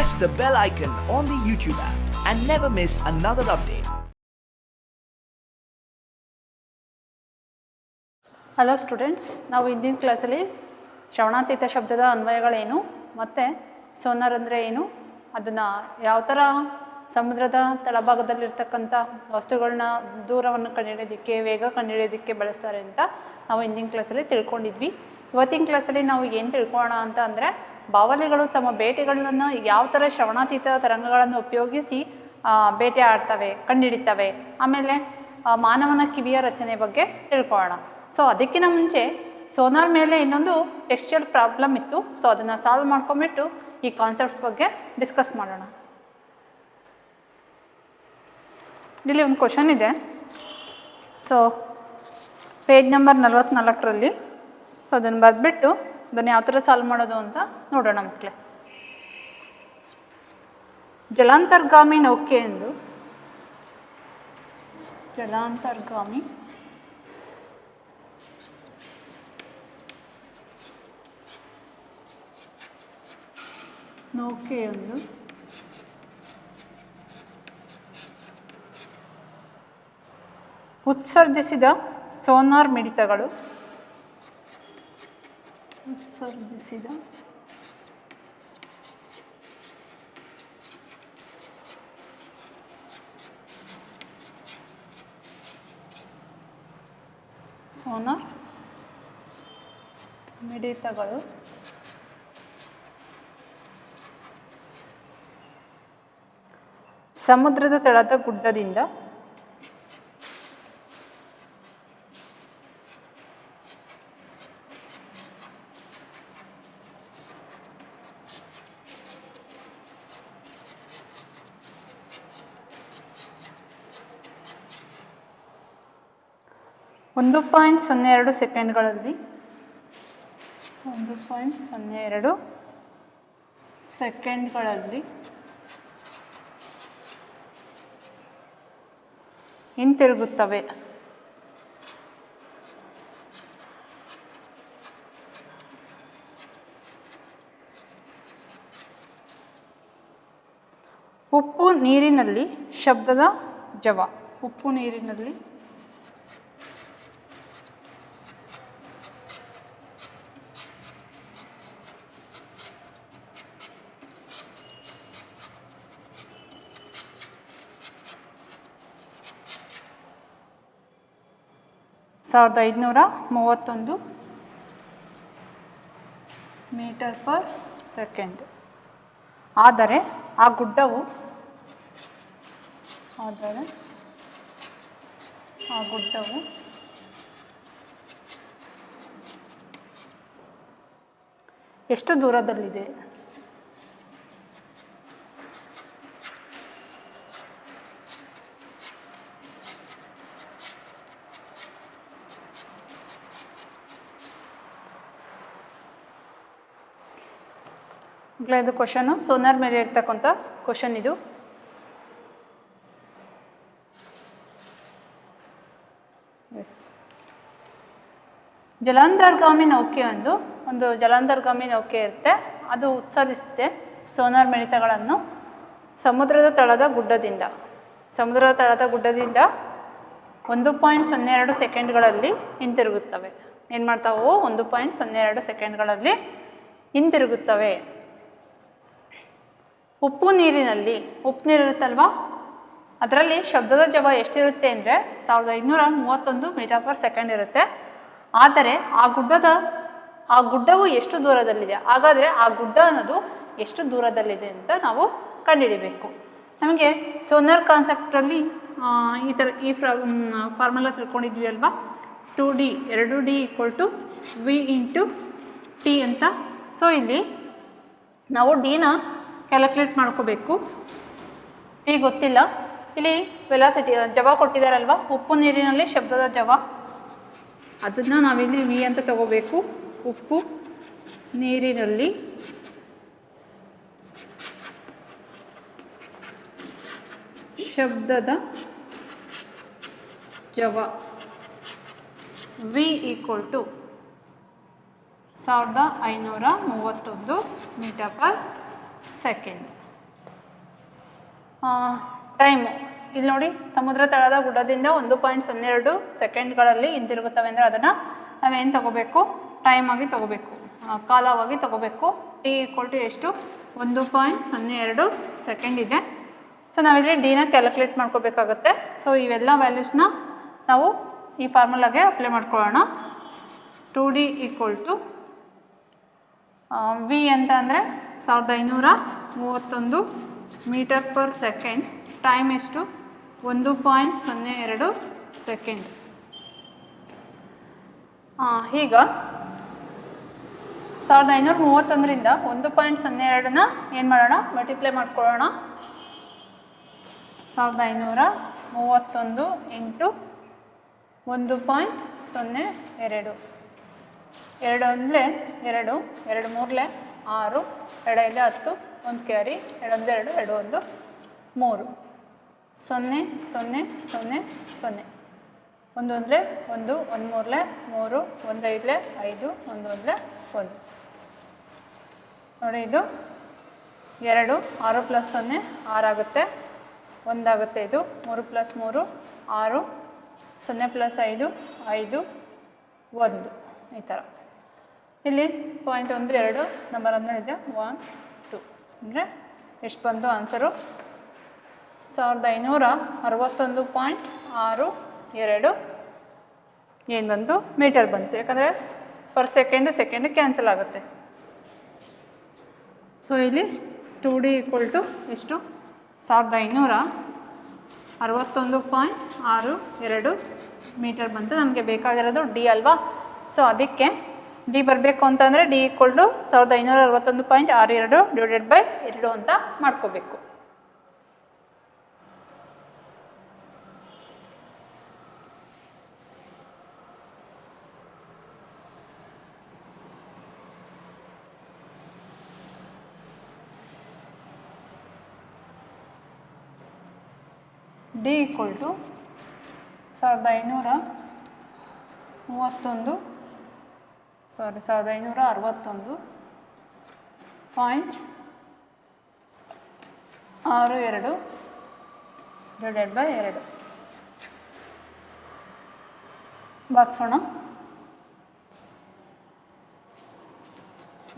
press the bell icon on the YouTube app and never miss another update. Hello students, ನಾವು ಇಂದಿನ ಕ್ಲಾಸಲ್ಲಿ ಶ್ರವಣಾತೀತ ಶಬ್ದದ ಅನ್ವಯಗಳೇನು ಮತ್ತು ಸೋನಾರ್ ಅಂದರೆ ಏನು, ಅದನ್ನು ಯಾವ ಥರ ಸಮುದ್ರದ ತಳಭಾಗದಲ್ಲಿರ್ತಕ್ಕಂಥ ವಸ್ತುಗಳನ್ನ ದೂರವನ್ನು ಕಂಡುಹಿಡಿಯೋದಕ್ಕೆ, ವೇಗ ಕಂಡುಹಿಡಿಯೋದಕ್ಕೆ ಬಳಸ್ತಾರೆ ಅಂತ ನಾವು ಇಂದಿನ ಕ್ಲಾಸಲ್ಲಿ ತಿಳ್ಕೊಂಡಿದ್ವಿ. ಇವತ್ತಿನ ಕ್ಲಾಸಲ್ಲಿ ನಾವು ಏನು ತಿಳ್ಕೊಳ್ಳೋಣ ಅಂತ ಅಂದರೆ, ಬಾವಲಿಗಳು ತಮ್ಮ ಬೇಟೆಗಳನ್ನು ಯಾವ ಥರ ಶ್ರವಣಾತೀತ ತರಂಗಗಳನ್ನು ಉಪಯೋಗಿಸಿ ಬೇಟೆ ಆಡ್ತವೆ, ಕಂಡುಹಿಡಿತವೆ. ಆಮೇಲೆ ಮಾನವನ ಕಿವಿಯ ರಚನೆ ಬಗ್ಗೆ ತಿಳ್ಕೊಳ್ಳೋಣ. ಸೊ ಅದಕ್ಕಿಂತ ಮುಂಚೆ ಸೋನಾರ್ ಮೇಲೆ ಇನ್ನೊಂದು ಟೆಕ್ಸ್ಚರ್ ಪ್ರಾಬ್ಲಮ್ ಇತ್ತು. ಸೊ ಅದನ್ನು ಸಾಲ್ವ್ ಮಾಡ್ಕೊಂಬಿಟ್ಟು ಈ ಕಾನ್ಸೆಪ್ಟ್ಸ್ ಬಗ್ಗೆ ಡಿಸ್ಕಸ್ ಮಾಡೋಣ. ಇಲ್ಲಿ ಒಂದು ಕ್ವಶನ್ ಇದೆ. ಸೊ ಪೇಜ್ ನಂಬರ್ 44ರಲ್ಲಿ. ಸೊ ಅದನ್ನು ಬರೆದ್ಬಿಟ್ಟು ಅದನ್ನು ಯಾವ ಥರ ಸಾಲ್ವ್ ಮಾಡೋದು ಅಂತ ನೋಡೋಣ ಮಕ್ಕಳೇ. ಜಲಾಂತರ್ಗಾಮಿ ನೌಕೆ ಎಂದು ಜಲಾಂತರ್ಗಾಮಿ ನೌಕೆಯೊಂದು ಉತ್ಸರ್ಜಿಸಿದ ಸೋನಾರ್ ಮಿಡಿತಗಳು ಸೋನಾರ್ ಮಿಡಿತಗಳು ಸಮುದ್ರದ ತಳದ ಗುಡ್ಡದಿಂದ ಒಂದು 1.02 ಸೆಕೆಂಡ್ಗಳಲ್ಲಿ 1.02 ಸೆಕೆಂಡ್ಗಳಲ್ಲಿ ಹಿಂತಿರುಗುತ್ತವೆ. ಉಪ್ಪು ನೀರಿನಲ್ಲಿ ಶಬ್ದದ ಜವ. ಉಪ್ಪು ನೀರಿನಲ್ಲಿ ಸಾವಿರದ 531 ಮೀಟರ್ ಪರ್ ಸೆಕೆಂಡ್. ಆದರೆ ಆ ಗುಡ್ಡವು ಎಷ್ಟು ದೂರದಲ್ಲಿದೆ? ಇದು ಕ್ವಶನು, ಸೋನಾರ್ ಮೇಲೆ ಇರ್ತಕ್ಕಂಥ ಕ್ವಶನ್ ಇದು. ಜಲಾಂತರ್ಗಾಮಿ ನೌಕೆ ಒಂದು ಜಲಾಂತರ್ಗಾಮಿ ನೌಕೆ ಇರುತ್ತೆ. ಅದು ಉತ್ಸರ್ಜಿಸುತ್ತೆ ಸೋನಾರ್ ಮಿಡಿತಗಳನ್ನು ಸಮುದ್ರದ ತಳದ ಗುಡ್ಡದಿಂದ 1.02 ಸೆಕೆಂಡ್ಗಳಲ್ಲಿ ಹಿಂತಿರುಗುತ್ತವೆ. ಏನು ಮಾಡ್ತಾವು? 1.02 ಸೆಕೆಂಡ್ಗಳಲ್ಲಿ ಹಿಂತಿರುಗುತ್ತವೆ. ಉಪ್ಪು ನೀರಿರುತ್ತಲ್ವ, ಅದರಲ್ಲಿ ಶಬ್ದದ ಜವ ಎಷ್ಟಿರುತ್ತೆ ಅಂದರೆ 1531 ಮೀಟರ್ ಪರ್ ಸೆಕೆಂಡ್ ಇರುತ್ತೆ. ಆದರೆ ಆ ಗುಡ್ಡವು ಎಷ್ಟು ದೂರದಲ್ಲಿದೆ? ಹಾಗಾದರೆ ಆ ಗುಡ್ಡ ಅನ್ನೋದು ಎಷ್ಟು ದೂರದಲ್ಲಿದೆ ಅಂತ ನಾವು ಕಂಡುಹಿಡಿಬೇಕು. ನಮಗೆ ಸೋನಾರ್ ಕಾನ್ಸೆಪ್ಟಲ್ಲಿ ಈ ಫಾರ್ಮುಲಾ ತಿಳ್ಕೊಂಡಿದ್ವಿ ಅಲ್ವಾ, 2D = V × T ಅಂತ. ಸೊ ಇಲ್ಲಿ ನಾವು ಡಿನ ಕ್ಯಾಲ್ಕುಲೇಟ್ ಮಾಡ್ಕೋಬೇಕು. ಟಿ ಗೊತ್ತಿಲ್ಲ. ಇಲ್ಲಿ ವೆಲಾಸಿಟಿ ಜವ ಕೊಟ್ಟಿದ್ದಾರಲ್ವ, ಉಪ್ಪು ನೀರಿನಲ್ಲಿ ಶಬ್ದದ ಜವ, ಅದನ್ನು ನಾವಿಲ್ಲಿ ವಿ ಅಂತ ತಗೋಬೇಕು. ಉಪ್ಪು ನೀರಿನಲ್ಲಿ ಶಬ್ದದ ಜವ v = 1531 metre per second. Time ಇಲ್ಲಿ ನೋಡಿ, ಸಮುದ್ರ ತಳದ ಗುಡ್ಡದಿಂದ 1.02 ಸೆಕೆಂಡ್ಗಳಲ್ಲಿ ಹಿಂದಿರುಗುತ್ತವೆ ಅಂದರೆ ಅದನ್ನು ನಾವೇನು ತಗೋಬೇಕು, ಟೈಮ್ ಆಗಿ ತಗೋಬೇಕು, ಕಾಲವಾಗಿ ತಗೋಬೇಕು. ಟಿ ಈಕ್ವಲ್ ಟು ಎಷ್ಟು, 1.02 ಸೆಕೆಂಡ್ ಇದೆ. ಸೊ ನಾವಿಲ್ಲಿ ಡಿನ ಕ್ಯಾಲ್ಕುಲೇಟ್ ಮಾಡ್ಕೋಬೇಕಾಗತ್ತೆ. ಸೊ ಇವೆಲ್ಲ ವ್ಯಾಲ್ಯೂಸ್ನ ನಾವು ಈ ಫಾರ್ಮುಲಾಗೆ ಅಪ್ಲೈ ಮಾಡ್ಕೊಳ್ಳೋಣ. 2D ಈಕ್ವಲ್ ಟು ವಿ ಅಂತ ಅಂದರೆ 1531 ಮೀಟರ್ ಪರ್ ಸೆಕೆಂಡ್, ಟೈಮ್ ಎಷ್ಟು 1.02 ಸೆಕೆಂಡ್. ಈಗ 1531ರಿಂದ 1.02ನ ಏನು ಮಾಡೋಣ, ಮಲ್ಟಿಪ್ಲೈ ಮಾಡ್ಕೊಳ್ಳೋಣ. 1531 ಇಂಟು 1.02, 2 ಒಂದಲೇ 2, 2 ಮೂರಲೇ 6, 2 ಐದಲೇ 10, 1 ಕ್ಯಾರಿ, 2 ಒಂದೇ 2, 2 1 3, 0 0 0 0, 1 ಒಂದಲೇ 1, 1 ಮೂರಲೇ 3, 1 ಐದಲೇ 5, 1 ಒಂದಲೇ 1. ನೋಡಿ ಇದು 2, 6 + 0 6 ಆಗುತ್ತೆ, 1 ಆಗುತ್ತೆ. ಇದು 3 + 3 6, 0 + 5 5, 1 ಈ ಥರ. ಇಲ್ಲಿ 0.12 ನಂಬರ್ ಅಂದಮೇಲೆ 1 2 ಅಂದರೆ ಎಷ್ಟು ಬಂತು ಆನ್ಸರು, 1561.62 ಏನು ಬಂತು, ಮೀಟರ್ ಬಂತು. ಯಾಕಂದರೆ ಪರ್ ಸೆಕೆಂಡು ಕ್ಯಾನ್ಸಲ್ ಆಗುತ್ತೆ. ಸೊ ಇಲ್ಲಿ 2D ಈಕ್ವಲ್ ಟು ಎಷ್ಟು, 1561.62 ಮೀಟರ್ ಬಂತು. ನಮಗೆ ಬೇಕಾಗಿರೋದು ಡಿ ಅಲ್ವಾ. ಸೊ ಅದಕ್ಕೆ ಡಿ ಬರಬೇಕು ಅಂತಂದರೆ D equal to 1561.62 divided by 2 ಅಂತ ಮಾಡ್ಕೋಬೇಕು. D equal to 1561.62 divided by 2 ಬಾಗಿಸೋಣ.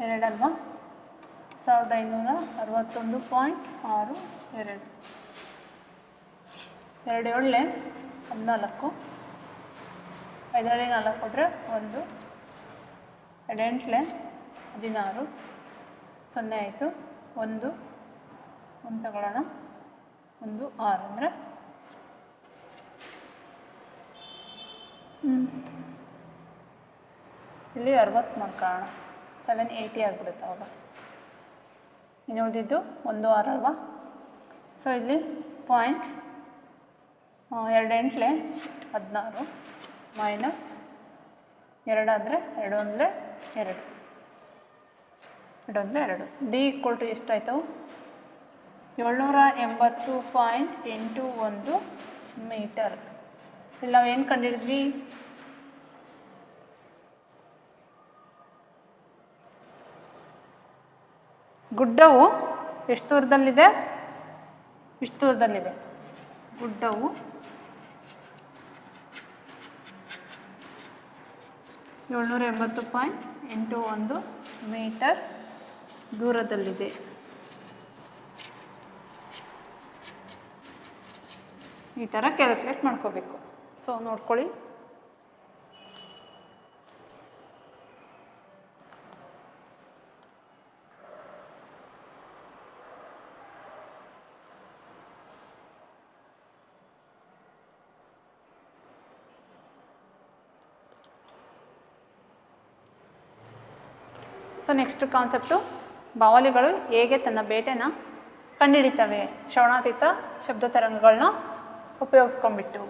2 ಅಲ್ವಾ, 1561.62 2 ಏಳಲೆ 14, 5 4 ಹೋದರೆ 1, 2 ಎಂಟಲೆ 16, 0 ಆಯಿತು, 1 ತಗೊಳ್ಳೋಣ, 1 6 ಅಂದರೆ ಇಲ್ಲಿ 60 ಮಾಡ್ಕೊಳ್ಳೋಣ, 780 ಆಗಿಬಿಡುತ್ತೆ ಅವಾಗ. ಇನ್ನು ಉಳಿದಿದ್ದು 1 6 ಅಲ್ವಾ. ಸೊ ಇಲ್ಲಿ 2 ಎಂಟಲೆ 16 ಮೈನಸ್ 2 ಆದರೆ 2 ಒಂದಲೇ 2, 2 ಒಂದಲೇ 2. ಡಿ ಈಕ್ವಲ್ ಟು ಎಷ್ಟಾಯ್ತು, 780.81 ಮೀಟರ್. ಇಲ್ಲಿ ನಾವು ಏನು ಕಂಡಿಡಿದ್ವಿ, ಗುಡ್ಡವು ಎಷ್ಟು ದೂರದಲ್ಲಿದೆ, ಇಷ್ಟು ದೂರದಲ್ಲಿದೆ. ಗುಡ್ಡವು 780.81 ಮೀಟರ್ ದೂರದಲ್ಲಿದೆ. ಈ ಥರ ಕ್ಯಾಲ್ಕುಲೇಟ್ ಮಾಡ್ಕೋಬೇಕು. ಸೊ ನೋಡ್ಕೊಳ್ಳಿ, ಸೊ ನೆಕ್ಸ್ಟ್ ಕಾನ್ಸೆಪ್ಟು, ಬಾವಲಿಗಳು ಹೇಗೆ ತನ್ನ ಬೇಟೆನ ಕಂಡುಹಿಡಿತವೆ ಶ್ರವಣಾತೀತ ಶಬ್ದ ತರಂಗಗಳನ್ನ ಉಪಯೋಗಿಸ್ಕೊಂಡ್ಬಿಟ್ಟು.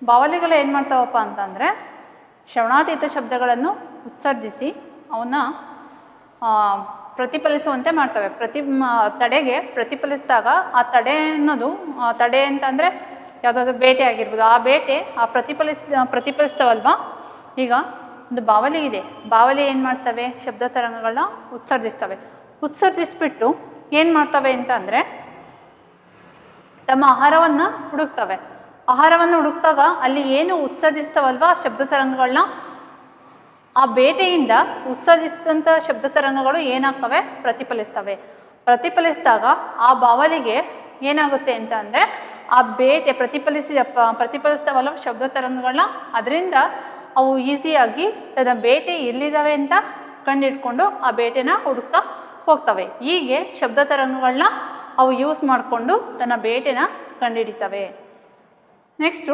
ಬಾವಲಿಗಳು ಏನು ಮಾಡ್ತಾವಪ್ಪ ಅಂತಂದರೆ ಶ್ರವಣಾತೀತ ಶಬ್ದಗಳನ್ನು ಉತ್ಸರ್ಜಿಸಿ ಅವನ್ನ ಪ್ರತಿಫಲಿಸುವಂತೆ ಮಾಡ್ತವೆ. ತಡೆಗೆ ಪ್ರತಿಫಲಿಸಿದಾಗ ಆ ತಡೆ ಅನ್ನೋದು ತಡೆ ಅಂತಂದರೆ ಯಾವುದಾದ್ರೂ ಬೇಟೆ ಆಗಿರ್ಬೋದು, ಆ ಬೇಟೆ ಪ್ರತಿಫಲಿಸ್ತವಲ್ವಾ. ಈಗ ಒಂದು ಬಾವಲಿ ಇದೆ, ಬಾವಲಿ ಏನು ಮಾಡ್ತವೆ, ಶಬ್ದ ತರಂಗಗಳನ್ನ ಉತ್ಸರ್ಜಿಸ್ತವೆ. ಉತ್ಸರ್ಜಿಸ್ಬಿಟ್ಟು ಏನು ಮಾಡ್ತವೆ ಅಂತ ಅಂದರೆ ತಮ್ಮ ಆಹಾರವನ್ನು ಹುಡುಕ್ತವೆ. ಆಹಾರವನ್ನು ಹುಡುಕ್ದಾಗ ಅಲ್ಲಿ ಏನು ಉತ್ಸರ್ಜಿಸ್ತವಲ್ವ ಶಬ್ದ ತರಂಗಗಳನ್ನ, ಆ ಬೇಟೆಯಿಂದ ಉತ್ಸರ್ಜಿಸಿದಂಥ ಶಬ್ದ ತರಂಗಗಳು ಏನಾಗ್ತವೆ, ಪ್ರತಿಫಲಿಸ್ತವೆ. ಪ್ರತಿಫಲಿಸಿದಾಗ ಆ ಬಾವಲಿಗೆ ಏನಾಗುತ್ತೆ ಅಂತ ಅಂದರೆ ಆ ಬೇಟೆ ಪ್ರತಿಫಲಿಸ್ತವಲ್ಲ ಶಬ್ದ ತರಂಗಗಳನ್ನ, ಅದರಿಂದ ಅವು ಈಸಿಯಾಗಿ ತನ್ನ ಬೇಟೆ ಎಲ್ಲಿದ್ದಾವೆ ಅಂತ ಕಂಡಿಡ್ಕೊಂಡು ಆ ಬೇಟೆನ ಹುಡುಕ್ತಾ ಹೋಗ್ತವೆ. ಹೀಗೆ ಶಬ್ದ ತರಂಗಗಳನ್ನ ಅವು ಯೂಸ್ ಮಾಡಿಕೊಂಡು ತನ್ನ ಬೇಟೆನ ಕಂಡುಹಿಡಿತವೆ. ನೆಕ್ಸ್ಟು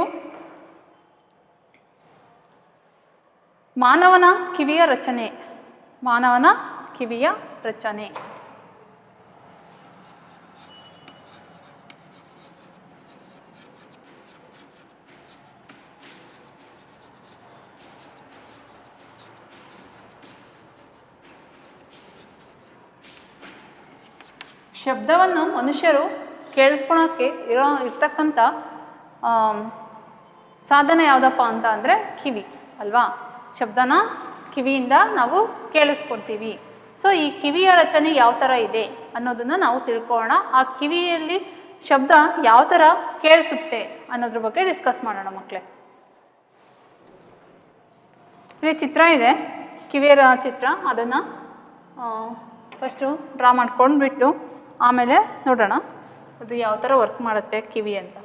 ಮಾನವನ ಕಿವಿಯ ರಚನೆ. ಮಾನವನ ಕಿವಿಯ ರಚನೆ. ಶಬ್ದವನ್ನು ಮನುಷ್ಯರು ಕೇಳಿಸ್ಕೊಳಕ್ಕೆ ಇರ್ತಕ್ಕಂಥ ಸಾಧನ ಯಾವುದಪ್ಪ ಅಂತ ಅಂದರೆ ಕಿವಿ ಅಲ್ವಾ. ಶಬ್ದನ ಕಿವಿಯಿಂದ ನಾವು ಕೇಳಿಸ್ಕೊತೀವಿ. ಸೊ ಈ ಕಿವಿಯ ರಚನೆ ಯಾವ ಥರ ಇದೆ ಅನ್ನೋದನ್ನು ನಾವು ತಿಳ್ಕೊಳ್ಳೋಣ. ಆ ಕಿವಿಯಲ್ಲಿ ಶಬ್ದ ಯಾವ ಥರ ಕೇಳಿಸುತ್ತೆ ಅನ್ನೋದ್ರ ಬಗ್ಗೆ ಡಿಸ್ಕಸ್ ಮಾಡೋಣ ಮಕ್ಕಳೇ. ಇಲ್ಲಿ ಚಿತ್ರ ಇದೆ, ಕಿವಿಯ ಚಿತ್ರ. ಅದನ್ನು ಫಸ್ಟು ಡ್ರಾ ಮಾಡ್ಕೊಂಡ್ಬಿಟ್ಟು ಆಮೇಲೆ ನೋಡೋಣ ಅದು ಯಾವ ಥರ ವರ್ಕ್ ಮಾಡುತ್ತೆ ಕಿವಿ ಅಂತ.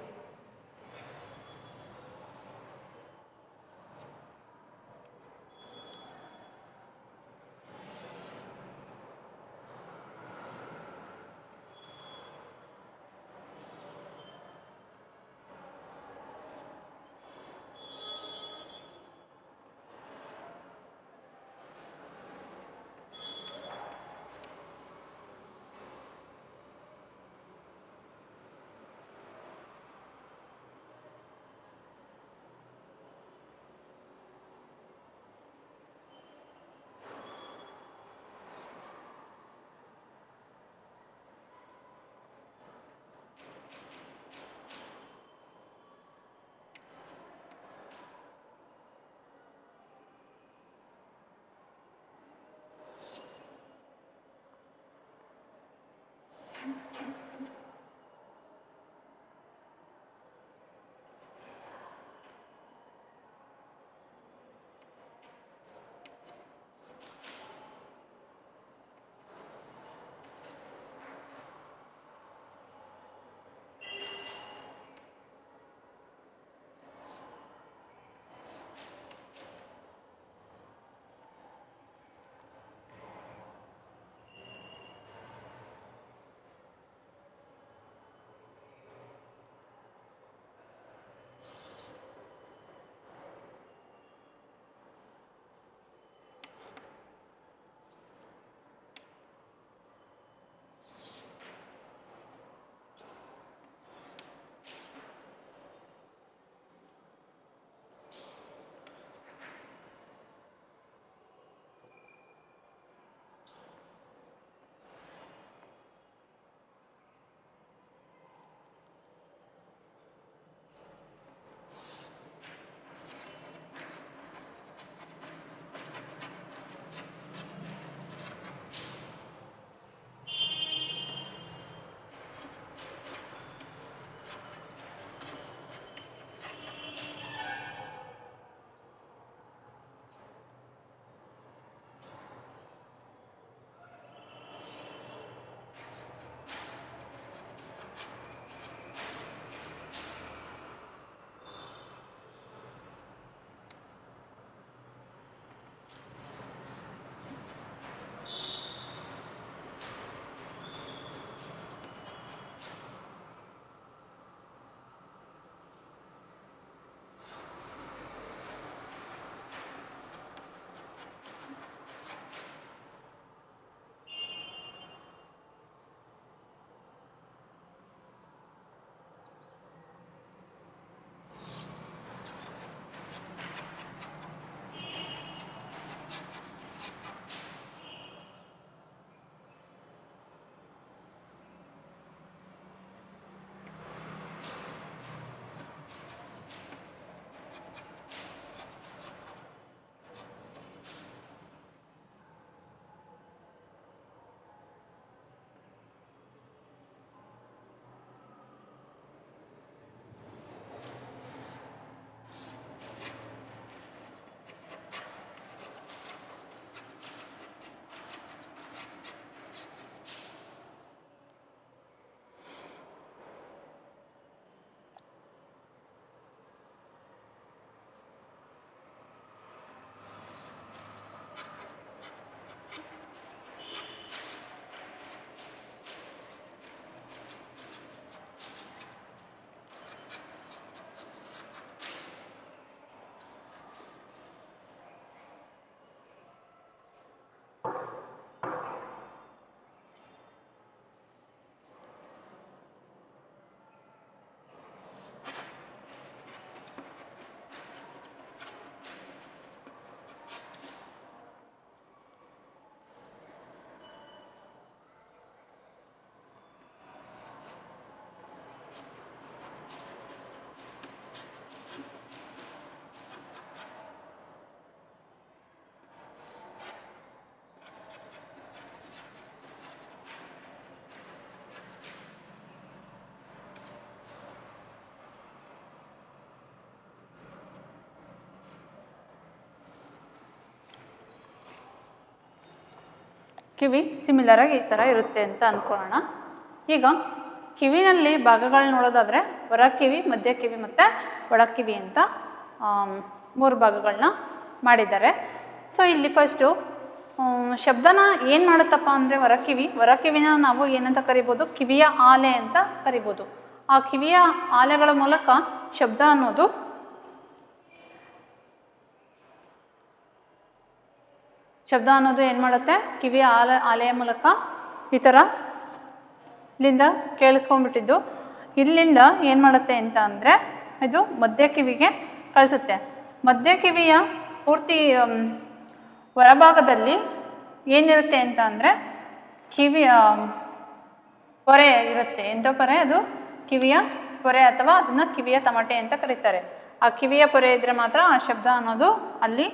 ಕಿವಿ ಸಿಮಿಲರಾಗಿ ಈ ಥರ ಇರುತ್ತೆ ಅಂತ ಅಂದ್ಕೊಳ್ಳೋಣ. ಈಗ ಕಿವಿನಲ್ಲಿ ಭಾಗಗಳನ್ನ ನೋಡೋದಾದರೆ ಹೊರ ಕಿವಿ, ಮಧ್ಯ ಕಿವಿ ಮತ್ತು ಒಳ ಕಿವಿ ಅಂತ 3 ಭಾಗಗಳನ್ನ ಮಾಡಿದ್ದಾರೆ. ಸೊ ಇಲ್ಲಿ ಫಸ್ಟು ಶಬ್ದನ ಏನು ಮಾಡುತ್ತಪ್ಪ ಅಂದರೆ ಹೊರ ಕಿವಿನ ನಾವು ಏನಂತ ಕರಿಬೋದು, ಕಿವಿಯ ಆಲೆ ಅಂತ ಕರಿಬೋದು. ಆ ಕಿವಿಯ ಆಲೆಗಳ ಮೂಲಕ ಶಬ್ದ ಅನ್ನೋದು ಏನು ಮಾಡುತ್ತೆ, ಕಿವಿಯ ಆಲೆಯ ಮೂಲಕ ಈ ಥರ ಇಲ್ಲಿಂದ ಕೇಳಿಸ್ಕೊಂಡ್ಬಿಟ್ಟಿದ್ದು ಇಲ್ಲಿಂದ ಏನು ಮಾಡುತ್ತೆ ಅಂತ ಅಂದರೆ ಇದು ಮಧ್ಯ ಕಿವಿಗೆ ಕಳಿಸುತ್ತೆ. ಮಧ್ಯ ಕಿವಿಯ ಪೂರ್ತಿ ಹೊರಭಾಗದಲ್ಲಿ ಏನಿರುತ್ತೆ ಅಂತ ಅಂದರೆ ಕಿವಿಯ ಪೊರೆ ಇರುತ್ತೆ. ಎಂಥ ಪೊರೆ? ಅದು ಕಿವಿಯ ಪೊರೆ ಅಥವಾ ಅದನ್ನು ಕಿವಿಯ ತಮಟೆ ಅಂತ ಕರೀತಾರೆ. ಆ ಕಿವಿಯ ಪೊರೆ ಇದ್ದರೆ ಮಾತ್ರ ಆ ಶಬ್ದ ಅನ್ನೋದು ಅಲ್ಲಿ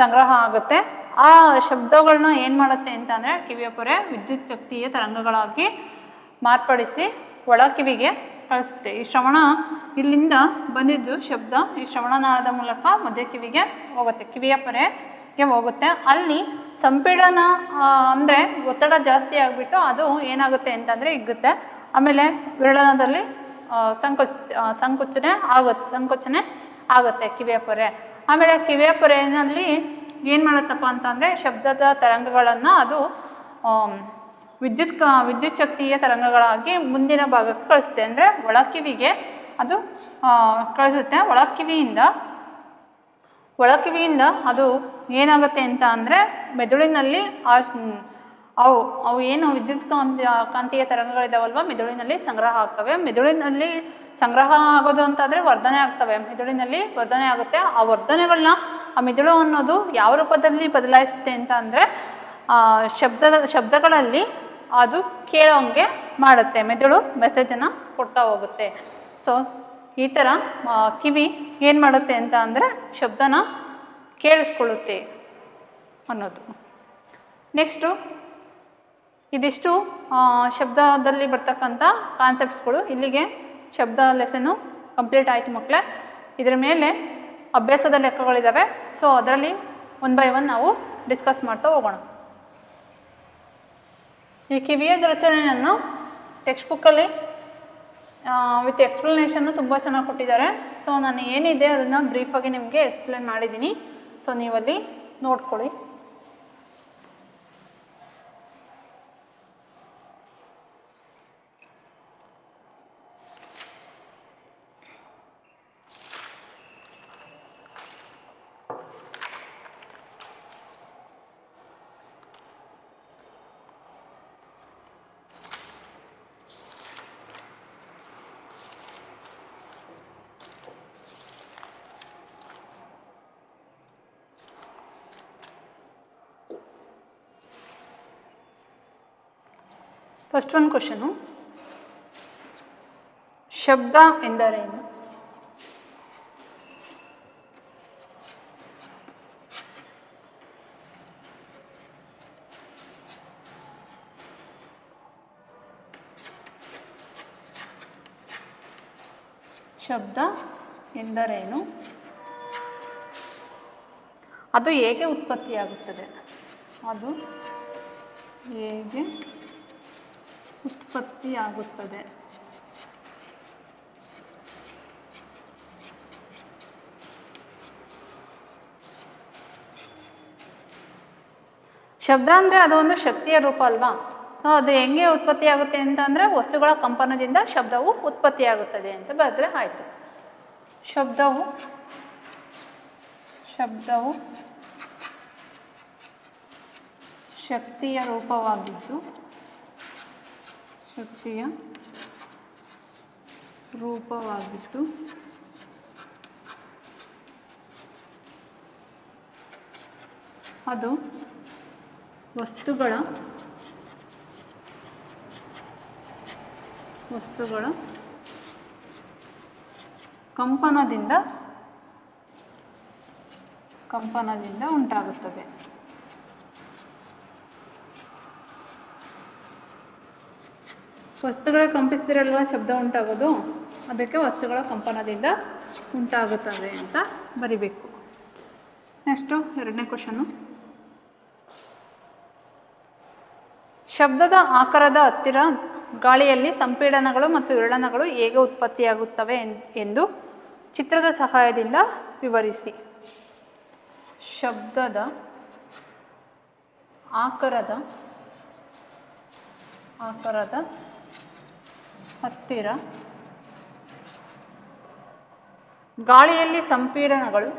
ಸಂಗ್ರಹ ಆಗುತ್ತೆ. ಆ ಶಬ್ದಗಳನ್ನ ಏನು ಮಾಡುತ್ತೆ ಅಂತ ಅಂದರೆ ಕಿವಿಯ ಪೊರೆ ವಿದ್ಯುತ್ ಶಕ್ತಿಯ ತರಂಗಗಳಾಗಿ ಮಾರ್ಪಡಿಸಿ ಒಳ ಕಿವಿಗೆ ಕಳಿಸುತ್ತೆ. ಈ ಶ್ರವಣ ಇಲ್ಲಿಂದ ಬಂದಿದ್ದು ಶಬ್ದ ಈ ಶ್ರವಣನಾಳದ ಮೂಲಕ ಮಧ್ಯ ಕಿವಿಗೆ ಹೋಗುತ್ತೆ, ಕಿವಿಯ ಪೊರೆಗೆ ಹೋಗುತ್ತೆ. ಅಲ್ಲಿ ಸಂಪೀಡನ ಅಂದರೆ ಒತ್ತಡ ಜಾಸ್ತಿ ಆಗಿಬಿಟ್ಟು ಅದು ಏನಾಗುತ್ತೆ ಅಂತಂದರೆ ಹಿಗ್ಗುತ್ತೆ. ಆಮೇಲೆ ವಿರಳನದಲ್ಲಿ ಸಂಕೋಚನೆ ಆಗುತ್ತೆ ಕಿವಿಯ ಪೊರೆ. ಆಮೇಲೆ ಕಿವಿಯ ಪೊರೆಯಲ್ಲಿ ಏನು ಮಾಡುತ್ತಪ್ಪ ಅಂತಂದರೆ ಶಬ್ದದ ತರಂಗಗಳನ್ನು ಅದು ವಿದ್ಯುತ್ ಶಕ್ತಿಯ ತರಂಗಗಳಾಗಿ ಮುಂದಿನ ಭಾಗಕ್ಕೆ ಕಳಿಸುತ್ತೆ. ಅಂದರೆ ಒಳ ಕಿವಿಗೆ ಅದು ಕಳಿಸುತ್ತೆ. ಒಳಕಿವಿಯಿಂದ ಅದು ಏನಾಗುತ್ತೆ ಅಂತ ಅಂದರೆ ಮೆದುಳಿನಲ್ಲಿ ಅವು ಏನು ವಿದ್ಯುತ್ ಕಾಂತೀಯ ತರಂಗಗಳಿದಾವಲ್ವ ಮೆದುಳಿನಲ್ಲಿ ಸಂಗ್ರಹ ಆಗ್ತವೆ. ಮೆದುಳಿನಲ್ಲಿ ಸಂಗ್ರಹ ಆಗೋದು ಅಂತಾದರೆ ವರ್ಧನೆ ಆಗ್ತವೆ, ಮೆದುಳಿನಲ್ಲಿ ವರ್ಧನೆ ಆಗುತ್ತೆ. ಆ ವರ್ಧನೆಗಳನ್ನ ಆ ಮೆದುಳು ಅನ್ನೋದು ಯಾವ ರೂಪದಲ್ಲಿ ಬದಲಾಯಿಸುತ್ತೆ ಅಂತ ಅಂದರೆ ಶಬ್ದಗಳಲ್ಲಿ ಅದು ಕೇಳೋಂಗೆ ಮಾಡುತ್ತೆ, ಮೆದುಳು ಮೆಸೇಜನ್ನು ಕೊಡ್ತಾ ಹೋಗುತ್ತೆ. ಸೊ ಈ ಥರ ಕಿವಿ ಏನು ಮಾಡುತ್ತೆ ಅಂತ ಅಂದರೆ ಶಬ್ದನ ಕೇಳಿಸ್ಕೊಳ್ಳುತ್ತೆ ಅನ್ನೋದು. ನೆಕ್ಸ್ಟು ಇದಿಷ್ಟು ಶಬ್ದದಲ್ಲಿ ಬರ್ತಕ್ಕಂಥ ಕಾನ್ಸೆಪ್ಟ್ಸ್ಗಳು. ಇಲ್ಲಿಗೆ ಶಬ್ದ ಲೆಸನ್ನು ಕಂಪ್ಲೀಟ್ ಆಯಿತು ಮಕ್ಕಳೇ. ಇದರ ಮೇಲೆ ಅಭ್ಯಾಸದ ಲೆಕ್ಕಗಳಿದ್ದಾವೆ. ಸೊ ಅದರಲ್ಲಿ 1 by 1 ನಾವು ಡಿಸ್ಕಸ್ ಮಾಡ್ತಾ ಹೋಗೋಣ. ಈ ಕಿವಿಯ ರಚನೆಯನ್ನು ಟೆಕ್ಸ್ಟ್ ಬುಕ್ಕಲ್ಲಿ ವಿತ್ ಎಕ್ಸ್ಪ್ಲನೇಷನ್ನು ತುಂಬ ಚೆನ್ನಾಗಿ ಕೊಟ್ಟಿದ್ದಾರೆ. ಸೊ ನಾನು ಏನಿದೆ ಅದನ್ನು ಬ್ರೀಫಾಗಿ ನಿಮಗೆ ಎಕ್ಸ್ಪ್ಲೇನ್ ಮಾಡಿದ್ದೀನಿ. ಸೊ ನೀವಲ್ಲಿ ನೋಡ್ಕೊಳ್ಳಿ. ಫಸ್ಟ್ ಒಂದು ಕ್ವಶನು, ಶಬ್ದ ಎಂದರೇನು? ಶಬ್ದ ಎಂದರೇನು? ಅದು ಹೇಗೆ ಉತ್ಪತ್ತಿಯಾಗುತ್ತದೆ? ಅದು ಹೇಗೆ ಉತ್ಪತ್ತಿಯಾಗುತ್ತದೆ? ಶಬ್ದ ಅಂದರೆ ಅದು ಒಂದು ಶಕ್ತಿಯ ರೂಪ ಅಲ್ವಾ? ಅದು ಹೆಂಗೆ ಉತ್ಪತ್ತಿಯಾಗುತ್ತೆ ಅಂತ ಅಂದರೆ ವಸ್ತುಗಳ ಕಂಪನದಿಂದ ಶಬ್ದವು ಉತ್ಪತ್ತಿಯಾಗುತ್ತದೆ ಅಂತ ಬರೆದ್ರೆ ಆಯಿತು. ಶಬ್ದವು ಶಕ್ತಿಯ ರೂಪವಾಗಿದ್ದು ಅದು ವಸ್ತುಗಳ ಕಂಪನದಿಂದ ಉಂಟಾಗುತ್ತದೆ. ವಸ್ತುಗಳ ಕಂಪಿಸಿದ್ರಲ್ವ ಶಬ್ದ ಉಂಟಾಗೋದು, ಅದಕ್ಕೆ ವಸ್ತುಗಳ ಕಂಪನದಿಂದ ಉಂಟಾಗುತ್ತದೆ ಅಂತ ಬರಿಬೇಕು. ನೆಕ್ಸ್ಟು 2ನೇ ಕ್ವಶನು, ಶಬ್ದದ ಆಕಾರದ ಹತ್ತಿರ ಗಾಳಿಯಲ್ಲಿ ಸಂಪೀಡನಗಳು ಮತ್ತು ವಿರಳನಗಳು ಹೇಗೆ ಉತ್ಪತ್ತಿಯಾಗುತ್ತವೆ ಎಂದು ಚಿತ್ರದ ಸಹಾಯದಿಂದ ವಿವರಿಸಿ. ಶಬ್ದದ ಆಕಾರದ ಹತ್ತಿರ ಗಾಳಿಯಲ್ಲಿ ಸಂಪೀಡನಗಳು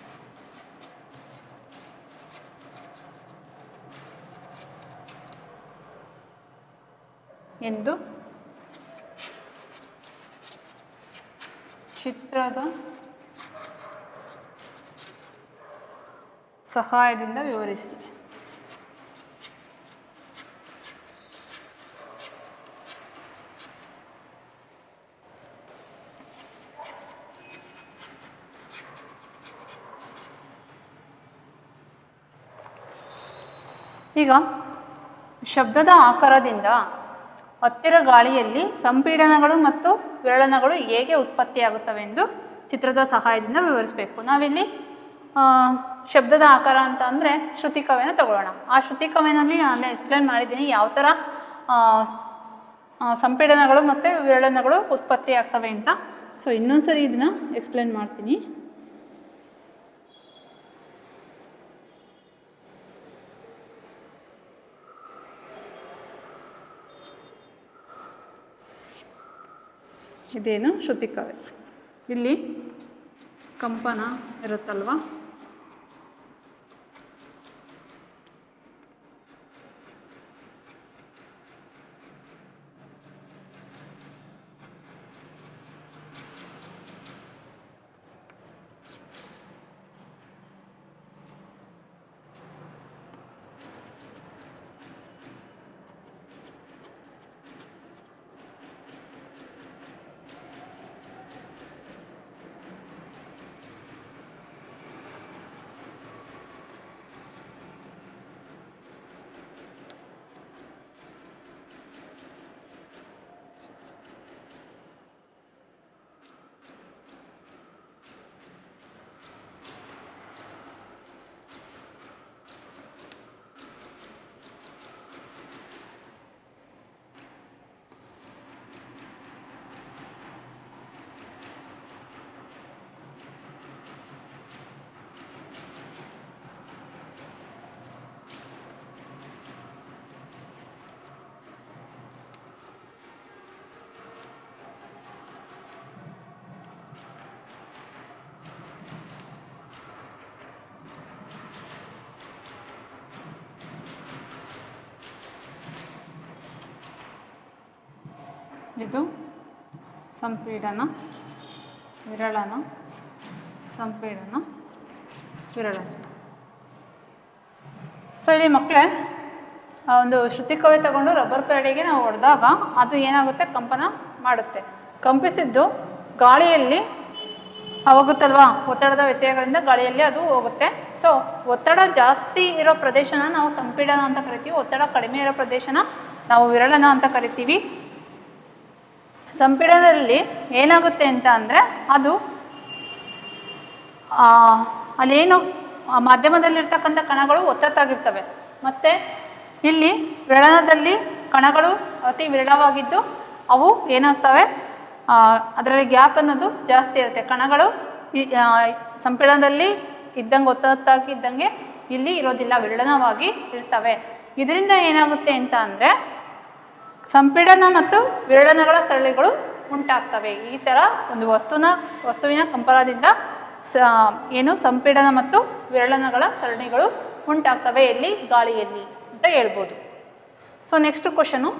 ಮತ್ತು ವಿರಳನಗಳು ಹೇಗೆ ಉತ್ಪತ್ತಿಯಾಗುತ್ತವೆ ಎಂದು ಚಿತ್ರದ ಸಹಾಯದಿಂದ ವಿವರಿಸಿ. ಈಗ ಶಬ್ದದ ಆಕಾರದಿಂದ ಹತ್ತಿರ ಗಾಳಿಯಲ್ಲಿ ಸಂಪೀಡನಗಳು ಮತ್ತು ವಿರಳನಗಳು ಹೇಗೆ ಉತ್ಪತ್ತಿಯಾಗುತ್ತವೆ ಎಂದು ಚಿತ್ರದ ಸಹಾಯದಿಂದ ವಿವರಿಸಬೇಕು. ನಾವಿಲ್ಲಿ ಶಬ್ದದ ಆಕಾರ ಅಂತ ಅಂದರೆ ಶ್ರುತಿಕವೆನ ತಗೊಳ್ಳೋಣ. ಆ ಶ್ರುತಿಕವೆನಲ್ಲಿ ನಾನು ಎಕ್ಸ್ಪ್ಲೇನ್ ಮಾಡಿದ್ದೀನಿ ಯಾವ ಥರ ಸಂಪೀಡನಗಳು ಮತ್ತು ವಿರಳನಗಳು ಉತ್ಪತ್ತಿ ಆಗ್ತವೆ ಅಂತ. ಸೊ ಇನ್ನೊಂದ್ಸರಿ ಇದನ್ನು ಎಕ್ಸ್ಪ್ಲೇನ್ ಮಾಡ್ತೀನಿ. ಇದೇನು ಶ್ರುತಿಕವೆ. ಇಲ್ಲಿ ಕಂಪನ ಇರುತ್ತಲ್ವ, ಇದು ಸಂಪೀಡನ, ವಿರಳನ, ಸಂಪೀಡನ, ವಿರಳನ. ಸೊ ಇಲ್ಲಿ ಮಕ್ಕಳೇ ಒಂದು ಶ್ರುತಿಕವೆ ತಗೊಂಡು ರಬ್ಬರ್ ಪ್ಯಾಡಿಗೆ ನಾವು ಹೊಡೆದಾಗ ಅದು ಏನಾಗುತ್ತೆ, ಕಂಪನ ಮಾಡುತ್ತೆ. ಕಂಪಿಸಿದ್ದು ಗಾಳಿಯಲ್ಲಿ ಹೋಗುತ್ತಲ್ವಾ, ಒತ್ತಡದ ವ್ಯತ್ಯಯಗಳಿಂದ ಗಾಳಿಯಲ್ಲಿ ಅದು ಹೋಗುತ್ತೆ. ಸೊ ಒತ್ತಡ ಜಾಸ್ತಿ ಇರೋ ಪ್ರದೇಶನ ನಾವು ಸಂಪೀಡನ ಅಂತ ಕರಿತೀವಿ, ಒತ್ತಡ ಕಡಿಮೆ ಇರೋ ಪ್ರದೇಶನ ನಾವು ವಿರಳನ ಅಂತ ಕರಿತೀವಿ. ಸಂಪೀಡನದಲ್ಲಿ ಏನಾಗುತ್ತೆ ಅಂತ ಅಂದರೆ ಅದು ಅಲ್ಲೇನು ಮಾಧ್ಯಮದಲ್ಲಿರ್ತಕ್ಕಂಥ ಕಣಗಳು ಒತ್ತತ್ತಾಗಿರ್ತವೆ. ಮತ್ತು ಇಲ್ಲಿ ವಿರಳನದಲ್ಲಿ ಕಣಗಳು ಅತಿ ವಿರಳವಾಗಿದ್ದು ಅವು ಏನಾಗ್ತವೆ, ಅದರಲ್ಲಿ ಗ್ಯಾಪ್ ಅನ್ನೋದು ಜಾಸ್ತಿ ಇರುತ್ತೆ. ಕಣಗಳು ಸಂಪೀಡನದಲ್ಲಿ ಇದ್ದಂಗೆ ಒತ್ತತ್ತಾಗಿದ್ದಂಗೆ ಇಲ್ಲಿ ಇರೋದಿಲ್ಲ, ವಿರಳನವಾಗಿ ಇರ್ತವೆ. ಇದರಿಂದ ಏನಾಗುತ್ತೆ ಅಂತ ಅಂದರೆ ಸಂಪೀಡನ ಮತ್ತು ವಿರಳನಗಳ ಸರಳಿಗಳು ಉಂಟಾಗ್ತವೆ. ಈ ಥರ ಒಂದು ವಸ್ತುವಿನ ಕಂಪನದಿಂದ ಏನು ಸಂಪೀಡನ ಮತ್ತು ವಿರಳನಗಳ ಸರಣಿಗಳು ಉಂಟಾಗ್ತವೆ ಎಲ್ಲಿ, ಗಾಳಿಯಲ್ಲಿ ಅಂತ ಹೇಳ್ಬೋದು. ಸೊ ನೆಕ್ಸ್ಟ್ ಕ್ವಶನು,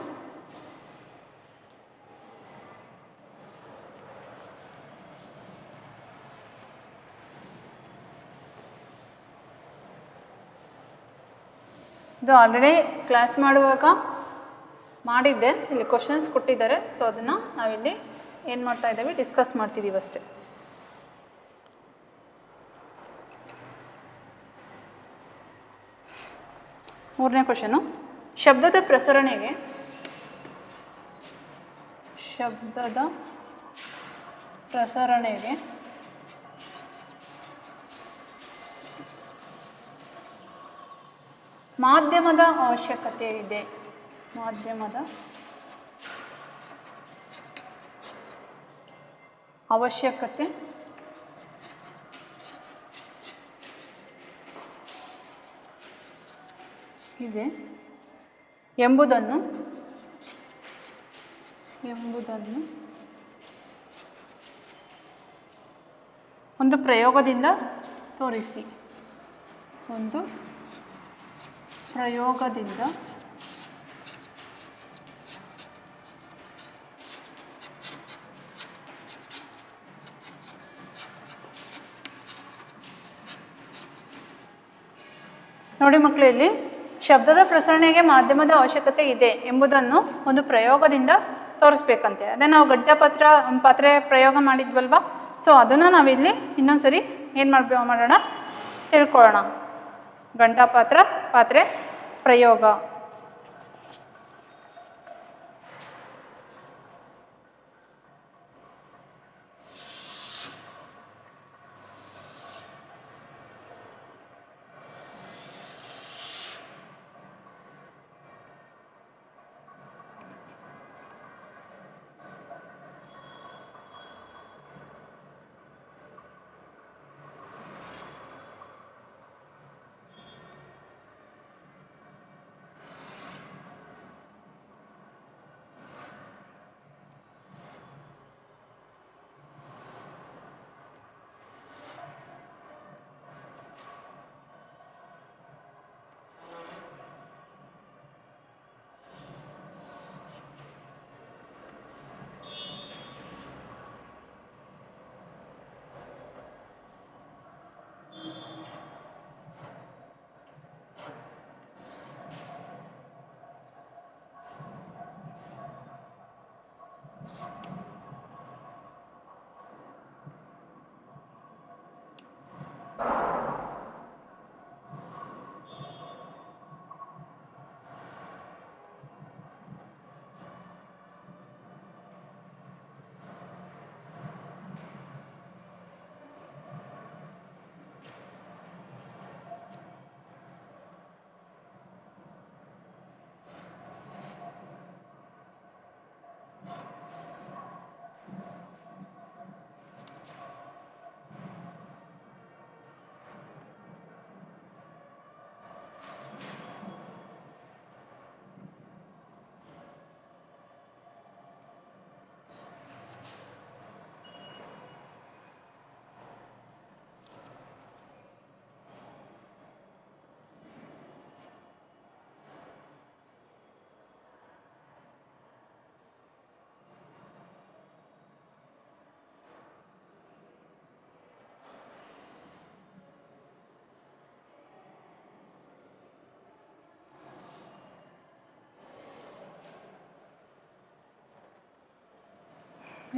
ಇದು ಆಲ್ರೆಡಿ ಕ್ಲಾಸ್ ಮಾಡುವಾಗ ಮಾಡಿದ್ದೆ, ಇಲ್ಲಿ ಕ್ವಶನ್ಸ್ ಕೊಟ್ಟಿದ್ದಾರೆ. ಸೊ ಅದನ್ನು ನಾವಿಲ್ಲಿ ಏನು ಮಾಡ್ತಾ ಇದ್ದೀವಿ, ಡಿಸ್ಕಸ್ ಮಾಡ್ತಿದ್ದೀವಿ ಅಷ್ಟೇ. ಮೂರನೇ ಕ್ವಶನು, ಶಬ್ದದ ಪ್ರಸರಣೆಗೆ ಮಾಧ್ಯಮದ ಅವಶ್ಯಕತೆ ಇದೆ. ಮಾಧ್ಯಮದ ಅವಶ್ಯಕತೆ ಇದೆ ಎಂಬುದನ್ನು ಒಂದು ಪ್ರಯೋಗದಿಂದ ತೋರಿಸಿ. ಒಂದು ಪ್ರಯೋಗದಿಂದ ನೋಡಿ ಮಕ್ಕಳು, ಇಲ್ಲಿ ಶಬ್ದದ ಪ್ರಸರಣೆಗೆ ಮಾಧ್ಯಮದ ಅವಶ್ಯಕತೆ ಇದೆ ಎಂಬುದನ್ನು ಒಂದು ಪ್ರಯೋಗದಿಂದ ತೋರಿಸ್ಬೇಕಂತೆ. ಅದೇ ನಾವು ಪಾತ್ರೆ ಪ್ರಯೋಗ ಮಾಡಿದ್ವಲ್ವ, ಸೊ ಅದನ್ನು ನಾವಿಲ್ಲಿ ಇನ್ನೊಂದ್ಸರಿ ಏನು ಮಾಡೋಣ, ತಿಳ್ಕೊಳ್ಳೋಣ. ಪಾತ್ರೆ ಪ್ರಯೋಗ.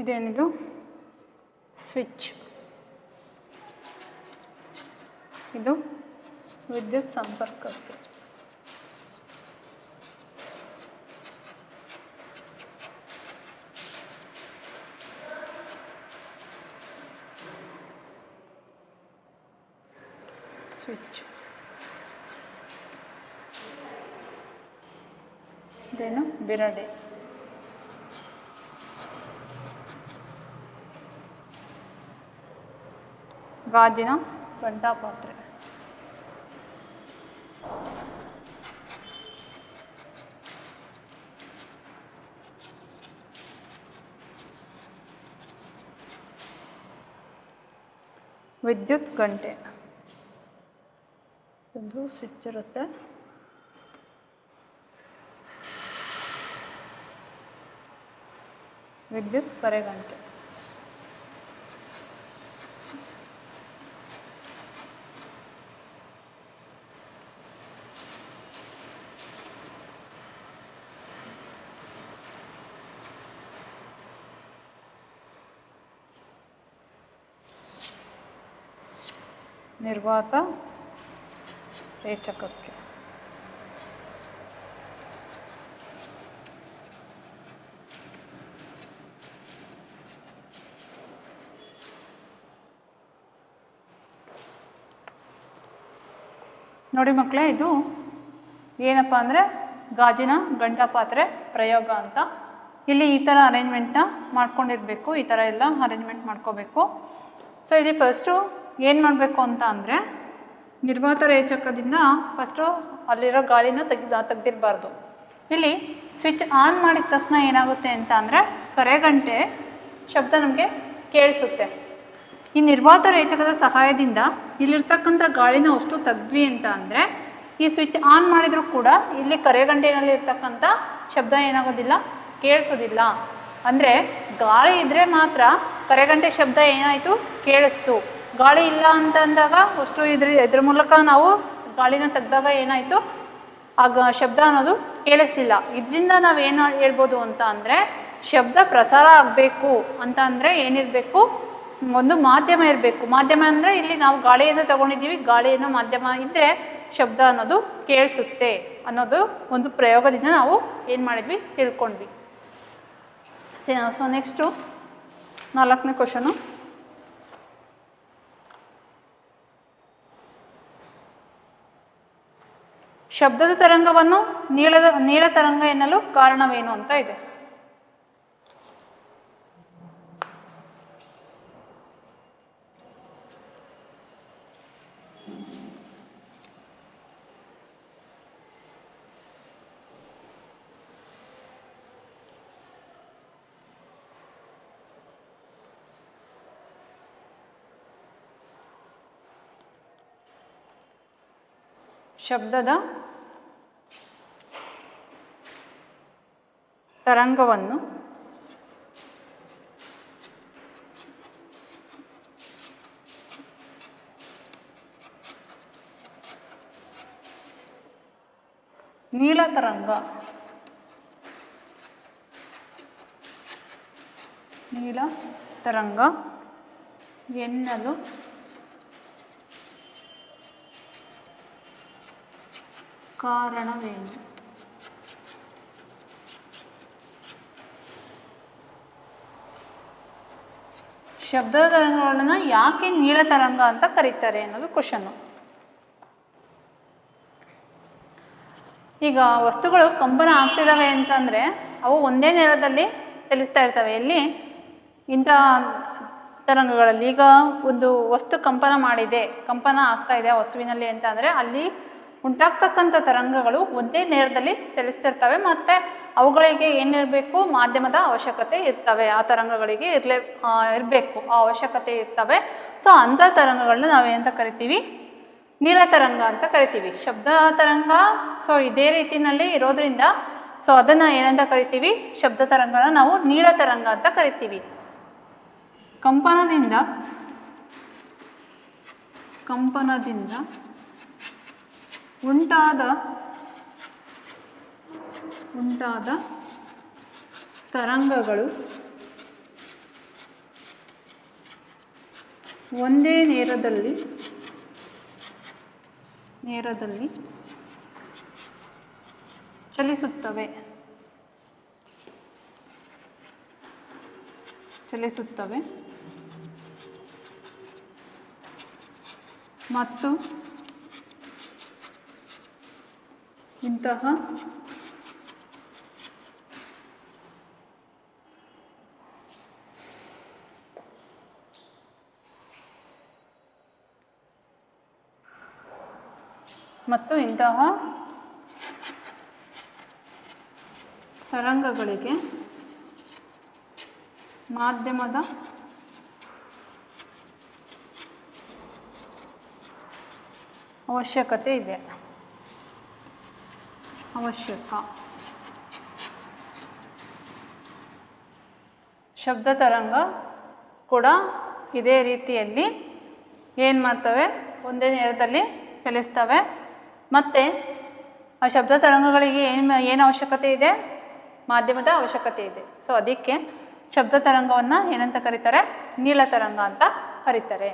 ಇದೇನಿದು, ಸ್ವಿಚ್. ಇದು ವಿದ್ಯುತ್ ಸಂಪರ್ಕಕ್ಕೆ. ಸ್ವಿಚ್. ಇದೇನು, ಬಿರಡೆ. ಗಾಜಿನ ಗಂಟಾಪಾತ್ರೆ. ವಿದ್ಯುತ್ ಗಂಟೆ. ಒಂದು ಸ್ವಿಚ್ ಇರುತ್ತೆ. ವಿದ್ಯುತ್ ಕರೆಗಂಟೆ. ನಿರ್ವಾತ ರೇಚಕಕ್ಕೆ. ನೋಡಿ ಮಕ್ಕಳೇ, ಇದು ಏನಪ್ಪ ಅಂದರೆ ಗಾಜಿನ ಗಂಟಪಾತ್ರೆ ಪ್ರಯೋಗ ಅಂತ. ಇಲ್ಲಿ ಈ ಥರ ಅರೇಂಜ್ಮೆಂಟ್ನ ಮಾಡ್ಕೊಂಡಿರಬೇಕು, ಈ ಥರ ಎಲ್ಲ ಅರೇಂಜ್ಮೆಂಟ್ ಮಾಡ್ಕೋಬೇಕು. ಸೊ ಇಲ್ಲಿ ಫಸ್ಟು ಏನು ಮಾಡಬೇಕು ಅಂತ ಅಂದರೆ, ನಿರ್ವಾತ ರೇಚಕದಿಂದ ಫಸ್ಟು ಅಲ್ಲಿರೋ ಗಾಳಿನ ತೆಗ್ದಿರಬಾರ್ದು. ಇಲ್ಲಿ ಸ್ವಿಚ್ ಆನ್ ಮಾಡಿದ ತಕ್ಷಣ ಏನಾಗುತ್ತೆ ಅಂತ ಅಂದರೆ ಕರೆಗಂಟೆ ಶಬ್ದ ನಮಗೆ ಕೇಳಿಸುತ್ತೆ. ಈ ನಿರ್ವಾತ ರೇಚಕದ ಸಹಾಯದಿಂದ ಇಲ್ಲಿರ್ತಕ್ಕಂಥ ಗಾಳಿನ ಅಷ್ಟು ತೆಗ್ದ್ವಿ ಅಂತ ಅಂದರೆ ಈ ಸ್ವಿಚ್ ಆನ್ ಮಾಡಿದರೂ ಕೂಡ ಇಲ್ಲಿ ಕರೆಗಂಟೆಯಲ್ಲಿ ಇರ್ತಕ್ಕಂಥ ಶಬ್ದ ಏನಾಗೋದಿಲ್ಲ, ಕೇಳಿಸೋದಿಲ್ಲ. ಅಂದರೆ ಗಾಳಿ ಇದ್ದರೆ ಮಾತ್ರ ಕರೆಗಂಟೆ ಶಬ್ದ ಏನಾಯಿತು, ಕೇಳಿಸ್ತು. ಗಾಳಿ ಇಲ್ಲ ಅಂತ ಅಂದಾಗ ಅಷ್ಟು ಇದ್ರ ಮೂಲಕ ನಾವು ಗಾಳಿನ ತೆಗೆದಾಗ ಏನಾಯಿತು, ಆಗ ಶಬ್ದ ಅನ್ನೋದು ಕೇಳಿಸ್ಲಿಲ್ಲ. ಇದರಿಂದ ನಾವೇನು ಹೇಳ್ಬೋದು ಅಂತ ಅಂದರೆ, ಶಬ್ದ ಪ್ರಸಾರ ಆಗಬೇಕು ಅಂತ ಅಂದರೆ ಏನಿರಬೇಕು, ಒಂದು ಮಾಧ್ಯಮ ಇರಬೇಕು. ಮಾಧ್ಯಮ ಅಂದರೆ ಇಲ್ಲಿ ನಾವು ಗಾಳಿಯನ್ನು ತಗೊಂಡಿದ್ದೀವಿ, ಗಾಳಿಯನ್ನು ಮಾಧ್ಯಮ ಇದ್ದರೆ ಶಬ್ದ ಅನ್ನೋದು ಕೇಳಿಸುತ್ತೆ ಅನ್ನೋದು ಒಂದು ಪ್ರಯೋಗದಿಂದ ನಾವು ಏನು ಮಾಡಿದ್ವಿ, ತಿಳ್ಕೊಂಡ್ವಿ. ಸೊ ನೆಕ್ಸ್ಟು 4ನೇ ಕ್ವಶನು. ಶಬ್ದದ ತರಂಗವನ್ನು ನೀಳ ತರಂಗ ಎನ್ನಲು ಕಾರಣವೇನು ಅಂತ ಇದೆ. ಶಬ್ದದ ತರಂಗವನ್ನು ನೀಳ ತರಂಗ ಎನ್ನಲು ಕಾರಣವೇನು? ಶಬ್ದದ ತರಂಗಗಳನ್ನು ಯಾಕೆ ನೀಳ ತರಂಗ ಅಂತ ಕರೀತಾರೆ ಅನ್ನೋದು ಕ್ವಶನ್ನು. ಈಗ ವಸ್ತುಗಳು ಕಂಪನ ಆಗ್ತಿದ್ದಾವೆ ಅಂತಂದರೆ ಅವು ಒಂದೇ ನೇರದಲ್ಲಿ ಚಲಿಸ್ತಾ ಇರ್ತವೆ. ಎಲ್ಲಿ ಇಂಥ ತರಂಗಗಳಲ್ಲಿ ಈಗ ಒಂದು ವಸ್ತು ಕಂಪನ ಮಾಡಿದೆ, ಕಂಪನ ಆಗ್ತಾ ಇದೆ ಆ ವಸ್ತುವಿನಲ್ಲಿ ಅಂತ ಅಂದರೆ ಅಲ್ಲಿ ಉಂಟಾಗ್ತಕ್ಕಂಥ ತರಂಗಗಳು ಒಂದೇ ನೇರದಲ್ಲಿ ಚಲಿಸ್ತಿರ್ತವೆ. ಮತ್ತು ಅವುಗಳಿಗೆ ಏನಿರಬೇಕು, ಮಾಧ್ಯಮದ ಅವಶ್ಯಕತೆ ಇರ್ತವೆ. ಆ ತರಂಗಗಳಿಗೆ ಇರಬೇಕು, ಆ ಅವಶ್ಯಕತೆ ಇರ್ತವೆ. ಸೊ ಅಂಥ ತರಂಗಗಳನ್ನ ನಾವೇನಂತ ಕರಿತೀವಿ, ನೀಳ ತರಂಗ ಅಂತ ಕರಿತೀವಿ. ಶಬ್ದ ತರಂಗ ಸೊ ಇದೇ ರೀತಿಯಲ್ಲಿ ಇರೋದ್ರಿಂದ ಸೊ ಅದನ್ನು ಏನಂತ ಕರಿತೀವಿ, ಶಬ್ದ ತರಂಗನ ನಾವು ನೀಳ ತರಂಗ ಅಂತ ಕರಿತೀವಿ. ಕಂಪನದಿಂದ ಉಂಟಾದ ತರಂಗಗಳು ಒಂದೇ ನೇರದಲ್ಲಿ ಚಲಿಸುತ್ತವೆ ಮತ್ತು ಇಂತಹ ತರಂಗಗಳಿಗೆ ಮಾಧ್ಯಮದ ಅವಶ್ಯಕತೆ ಇದೆ. ಶಬ್ದ ತರಂಗ ಕೂಡ ಇದೇ ರೀತಿಯಲ್ಲಿ ಏನು ಮಾಡ್ತವೆ, ಒಂದೇ ನೇರದಲ್ಲಿ ಚಲಿಸ್ತವೆ. ಮತ್ತು ಆ ಶಬ್ದ ತರಂಗಗಳಿಗೆ ಏನು ಅವಶ್ಯಕತೆ ಇದೆ, ಮಾಧ್ಯಮದ ಅವಶ್ಯಕತೆ ಇದೆ. ಸೊ ಅದಕ್ಕೆ ಶಬ್ದ ತರಂಗವನ್ನು ಏನಂತ ಕರೀತಾರೆ, ನೀಳ ತರಂಗ ಅಂತ ಕರೀತಾರೆ.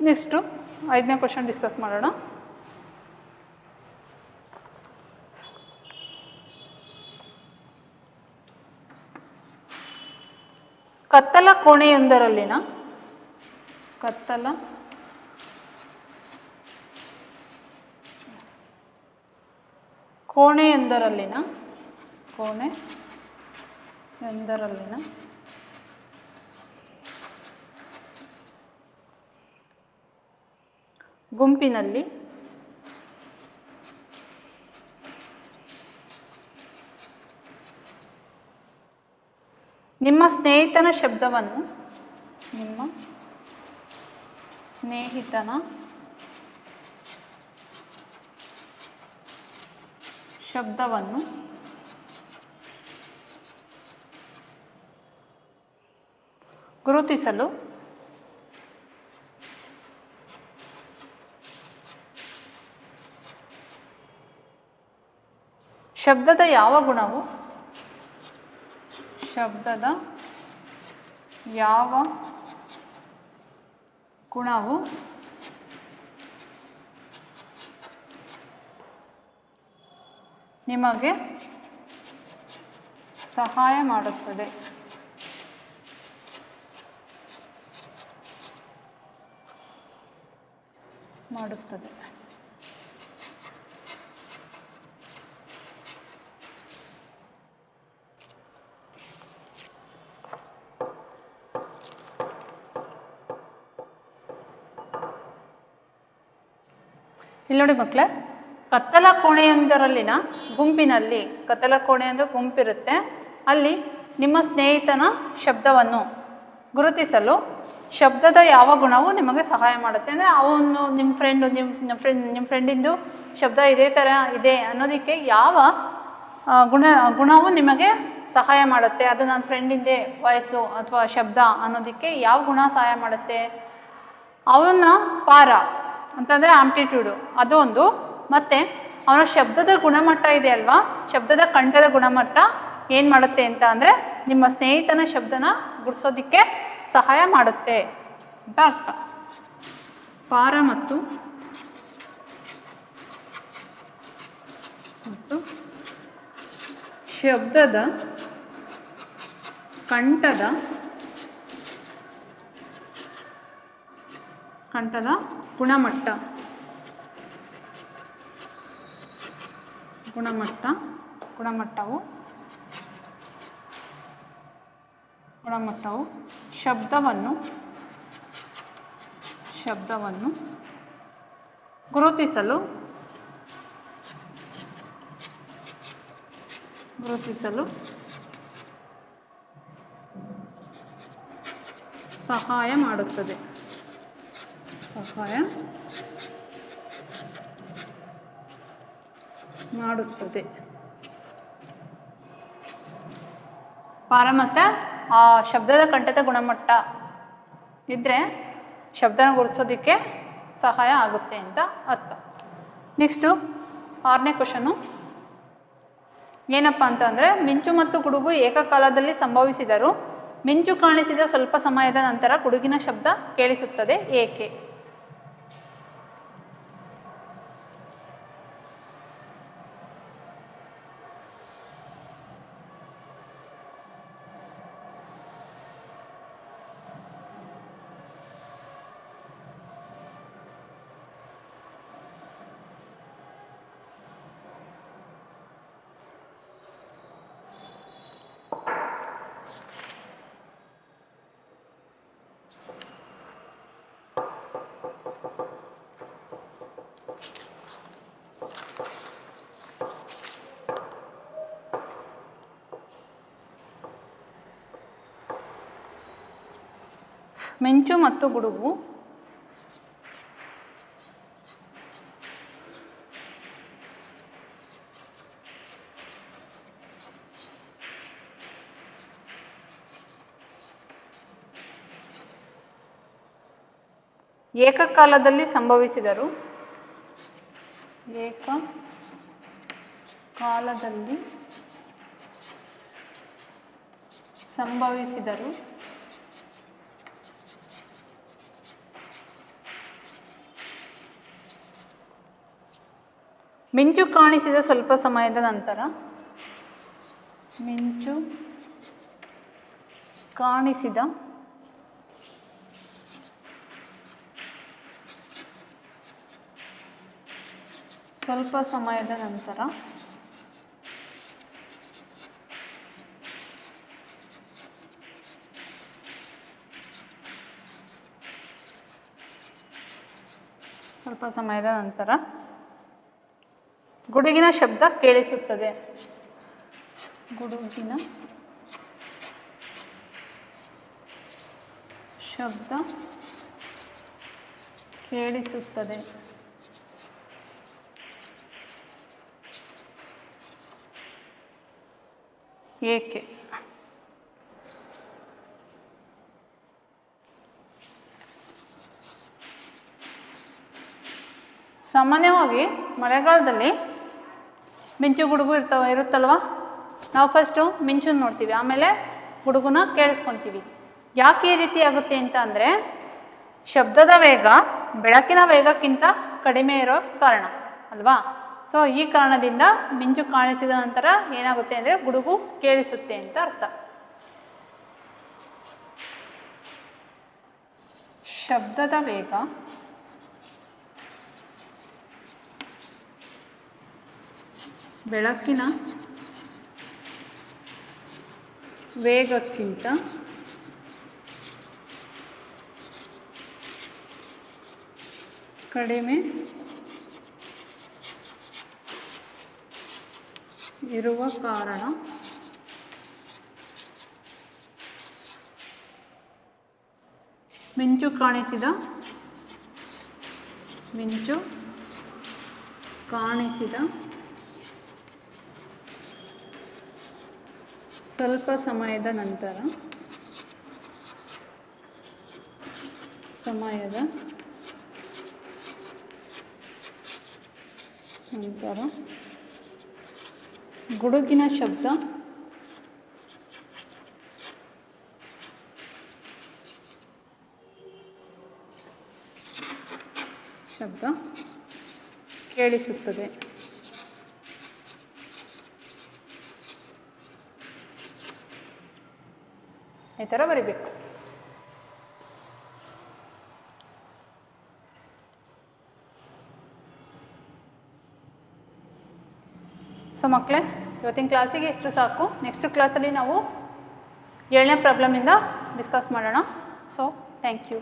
ನೆಕ್ಸ್ಟು 5ನೇ ಕ್ವಶನ್ ಡಿಸ್ಕಸ್ ಮಾಡೋಣ. ಕತ್ತಲ ಕೋಣೆಯೊಂದರಲ್ಲಿನ ಗುಂಪಿನಲ್ಲಿ ನಿಮ್ಮ ಸ್ನೇಹಿತನ ಶಬ್ದವನ್ನು ಗುರುತಿಸಲು ಶಬ್ದದ ಯಾವ ಗುಣವು ನಿಮಗೆ ಸಹಾಯ ಮಾಡುತ್ತದೆ. ಇಲ್ಲಿ ನೋಡಿ ಮಕ್ಕಳೇ, ಕತ್ತಲ ಕೋಣೆಯೊಂದರಲ್ಲಿನ ಗುಂಪಿನಲ್ಲಿ, ಕತ್ತಲ ಕೋಣೆಯೊಂದು ಗುಂಪಿರುತ್ತೆ, ಅಲ್ಲಿ ನಿಮ್ಮ ಸ್ನೇಹಿತನ ಶಬ್ದವನ್ನು ಗುರುತಿಸಲು ಶಬ್ದದ ಯಾವ ಗುಣವು ನಿಮಗೆ ಸಹಾಯ ಮಾಡುತ್ತೆ. ಅಂದರೆ ಅವನು ನಿಮ್ಮ ಫ್ರೆಂಡಿಂದು ಶಬ್ದ ಇದೇ ಥರ ಇದೆ ಅನ್ನೋದಕ್ಕೆ ಯಾವ ಗುಣವು ನಿಮಗೆ ಸಹಾಯ ಮಾಡುತ್ತೆ, ಅದು ನನ್ನ ಫ್ರೆಂಡಿಂದೇ ವಾಯ್ಸು ಅಥವಾ ಶಬ್ದ ಅನ್ನೋದಕ್ಕೆ ಯಾವ ಗುಣ ಸಹಾಯ ಮಾಡುತ್ತೆ. ಅವನ ಪಾರ ಅಂತಂದರೆ ಆಂಪ್ಲಿಟ್ಯೂಡು ಅದೊಂದು, ಮತ್ತು ಅವನ ಶಬ್ದದ ಗುಣಮಟ್ಟ ಇದೆ ಅಲ್ವಾ, ಶಬ್ದದ ಕಂಠದ ಗುಣಮಟ್ಟ ಏನು ಮಾಡುತ್ತೆ ಅಂತ ಅಂದರೆ ನಿಮ್ಮ ಸ್ನೇಹಿತನ ಶಬ್ದನ ಗುಡಿಸೋದಕ್ಕೆ ಸಹಾಯ ಮಾಡುತ್ತೆ ಅಂತ ಅರ್ಥ. ಪಾರ ಮತ್ತು ಶಬ್ದದ ಕಂಠದ ಗುಣಮಟ್ಟವು ಶಬ್ದವನ್ನು ಗುರುತಿಸಲು ಸಹಾಯ ಮಾಡುತ್ತದೆ. ಪಾರ ಮತ್ತು ಆ ಶಬ್ದದ ಕಂಠದ ಗುಣಮಟ್ಟ ಇದ್ದರೆ ಶಬ್ದನ ಗುರುತಿಸೋದಕ್ಕೆ ಸಹಾಯ ಆಗುತ್ತೆ ಅಂತ ಅರ್ಥ. ನೆಕ್ಸ್ಟು 6ನೇ ಕ್ವಶನ್ನು ಏನಪ್ಪ ಅಂತಂದರೆ, ಮಿಂಚು ಮತ್ತು ಗುಡುಗು ಏಕಕಾಲದಲ್ಲಿ ಸಂಭವಿಸಿದರೂ ಮಿಂಚು ಕಾಣಿಸಿದ ಸ್ವಲ್ಪ ಸಮಯದ ನಂತರ ಗುಡುಗಿನ ಶಬ್ದ ಕೇಳಿಸುತ್ತದೆ, ಏಕೆ? ಮಿಂಚು ಮತ್ತು ಗುಡುಗು ಏಕಕಾಲದಲ್ಲಿ ಸಂಭವಿಸಿದರು ಮಿಂಚು ಕಾಣಿಸಿದ ಸ್ವಲ್ಪ ಸಮಯದ ನಂತರ, ಮಿಂಚು ಕಾಣಿಸಿದ ಸ್ವಲ್ಪ ಸಮಯದ ನಂತರ ಗುಡುಗಿನ ಶಬ್ದ ಕೇಳಿಸುತ್ತದೆ. ಗುಡುಗಿನ ಶಬ್ದ ಕೇಳಿಸುತ್ತದೆ. ಏಕೆ? ಸಾಮಾನ್ಯವಾಗಿ ಮಳೆಗಾಲದಲ್ಲಿ ಮಿಂಚು ಗುಡುಗು ಇರುತ್ತಲ್ವ. ನಾವು ಫಸ್ಟು ಮಿಂಚನ್ನು ನೋಡ್ತೀವಿ, ಆಮೇಲೆ ಗುಡುಗುನ ಕೇಳಿಸ್ಕೊತೀವಿ. ಯಾಕೆ ಈ ರೀತಿ ಆಗುತ್ತೆ ಅಂತ ಅಂದರೆ, ಶಬ್ದದ ವೇಗ ಬೆಳಕಿನ ವೇಗಕ್ಕಿಂತ ಕಡಿಮೆ ಇರೋ ಕಾರಣ ಅಲ್ವಾ. ಸೊ ಈ ಕಾರಣದಿಂದ ಮಿಂಚು ಕಾಣಿಸಿದ ನಂತರ ಏನಾಗುತ್ತೆ ಅಂದರೆ ಗುಡುಗು ಕೇಳಿಸುತ್ತೆ ಅಂತ ಅರ್ಥ. ಶಬ್ದದ ವೇಗ ಬೆಳಕಿನ ವೇಗಕ್ಕಿಂತ ಕಡಿಮೆ ಇರುವ ಕಾರಣ ಮಿಂಚು ಕಾಣಿಸಿದ ಸ್ವಲ್ಪ ಸಮಯದ ನಂತರ ಗುಡುಗಿನ ಶಬ್ದ ಕೇಳಿಸುತ್ತದೆ. ಈ ಥರ ಬರಿಬೇಕು. ಸೊ ಮಕ್ಕಳೇ, ಇವತ್ತಿನ ಕ್ಲಾಸಿಗೆ ಇಷ್ಟು ಸಾಕು. ನೆಕ್ಸ್ಟ್ ಕ್ಲಾಸಲ್ಲಿ ನಾವು 7ನೇ ಪ್ರಾಬ್ಲಮ್ನಿಂದ ಡಿಸ್ಕಸ್ ಮಾಡೋಣ. So thank you.